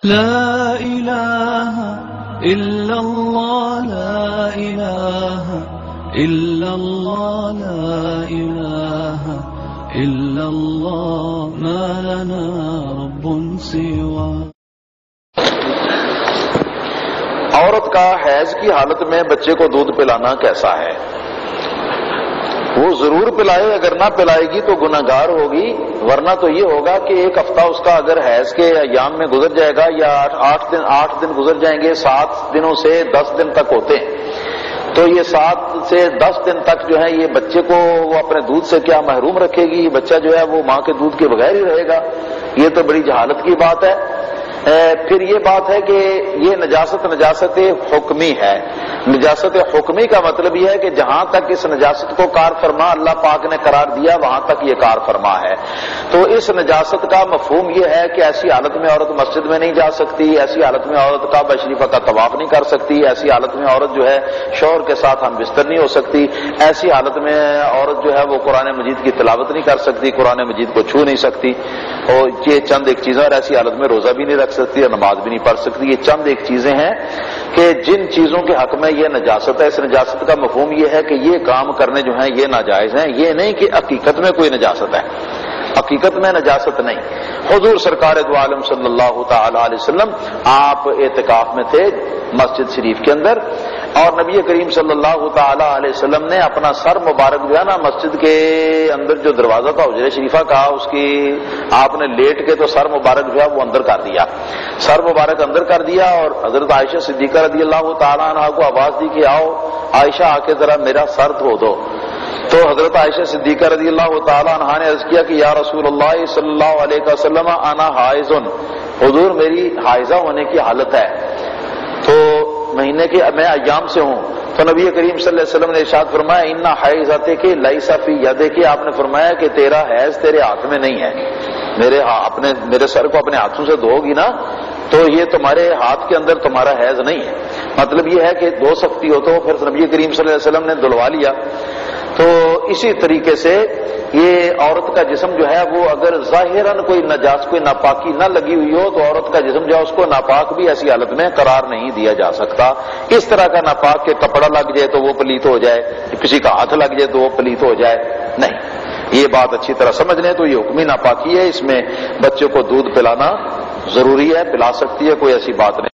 لا إله إلا الله لا إله إلا الله لا إله إلا الله ما لنا رب سوى. عورت کا حیض کی حالت میں بچے کو دودھ پلانا کیسا ہے؟ وہ ضرور پلائے، اگر نہ پلائے گی تو گناہگار ہوگی، ورنہ تو یہ ہوگا کہ ایک ہفتہ اس کا اگر حیض کے ایام میں گزر جائے گا یا 8 دن گزر جائیں گے، 7 دنوں سے 10 دن تک ہوتے ہیں، تو یہ 7 سے 10 دن تک جو ہے یہ بچے کو وہ اپنے دودھ سے کیا محروم رکھے گی؟ بچہ جو ہے وہ ماں کے دودھ کے بغیر ہی رہے گا. یہ تو بڑی جہالت کی بات ہے. پھر یہ بات ہے کہ یہ نجاست حکمی ہے. نجاست حکمی کا مطلب یہ ہے کہ جہاں تک اس نجاست کو کار فرما اللہ پاک نے قرار دیا وہاں تک یہ کار فرما ہے. تو اس نجاست کا مفہوم یہ ہے کہ ایسی حالت میں عورت مسجد میں نہیں جا سکتی، ایسی حالت میں عورت کعبہ شریفہ کا طواف نہیں کر سکتی، ایسی حالت میں عورت جو ہے شوہر کے ساتھ ہم بستر نہیں ہو سکتی، ایسی حالت میں عورت جو ہے وہ قرآن مجید کی تلاوت نہیں کر سکتی، قرآن مجید کو چھو نہیں سکتی، اور یہ چند ایک چیزیں. اور ایسی حالت میں روزہ بھی نہیں رکھ سکتی اور نماز بھی نہیں پڑھ سکتی. یہ چند ایک چیزیں ہیں کہ جن چیزوں کے حق میں یہ نجاست ہے. اس نجاست کا مفہوم یہ ہے کہ یہ کام کرنے جو ہیں یہ ناجائز ہیں، یہ نہیں کہ حقیقت میں کوئی نجاست ہے، حقیقت میں نجاست نہیں. حضور سرکار دو عالم صلی اللہ تعالی علیہ وسلم آپ اعتکاف میں تھے مسجد شریف کے اندر، اور نبی کریم صلی اللہ تعالی علیہ وسلم نے اپنا سر مبارک جو ہے نا مسجد کے اندر جو دروازہ تھا حجرہ شریفہ کا، اس کی آپ نے لیٹ کے تو سر مبارک جو ہے وہ اندر کر دیا، سر مبارک اندر کر دیا. اور حضرت عائشہ صدیقہ رضی اللہ تعالی عنہا کو آواز دی کہ آؤ عائشہ آ کے ذرا میرا سر دھو دو. تو حضرت عائشہ صدیقہ رضی اللہ تعالی عنہا نے عرض کیا کہ یا رسول اللہ صلی اللہ علیہ وسلم انا حائض، حضور میری حائضہ ہونے کی حالت ہے، تو مہینے کے میں ایام سے ہوں. تو نبی کریم صلی اللہ علیہ وسلم نے ارشاد فرمایا ان حیضتک لیس فی یدک، آپ نے فرمایا کہ تیرا حیض تیرے ہاتھ میں نہیں ہے، میرے سر کو اپنے ہاتھوں سے دھو گی نا تو یہ تمہارے ہاتھ کے اندر تمہارا حیض نہیں ہے. مطلب یہ ہے کہ دھو سکتی ہو. تو پھر نبی کریم صلی اللہ علیہ وسلم نے دھلوا لیا. تو اسی طریقے سے یہ عورت کا جسم جو ہے وہ اگر ظاہراً کوئی ناپاکی نہ لگی ہوئی ہو تو عورت کا جسم جو ہے اس کو ناپاک بھی ایسی حالت میں قرار نہیں دیا جا سکتا. اس طرح کا ناپاک کہ کپڑا لگ جائے تو وہ پلیت ہو جائے، کسی کا ہاتھ لگ جائے تو وہ پلیت ہو جائے، نہیں. یہ بات اچھی طرح سمجھ لیں. تو یہ حکمی ناپاکی ہے، اس میں بچے کو دودھ پلانا ضروری ہے، پلا سکتی ہے، کوئی ایسی بات نہیں.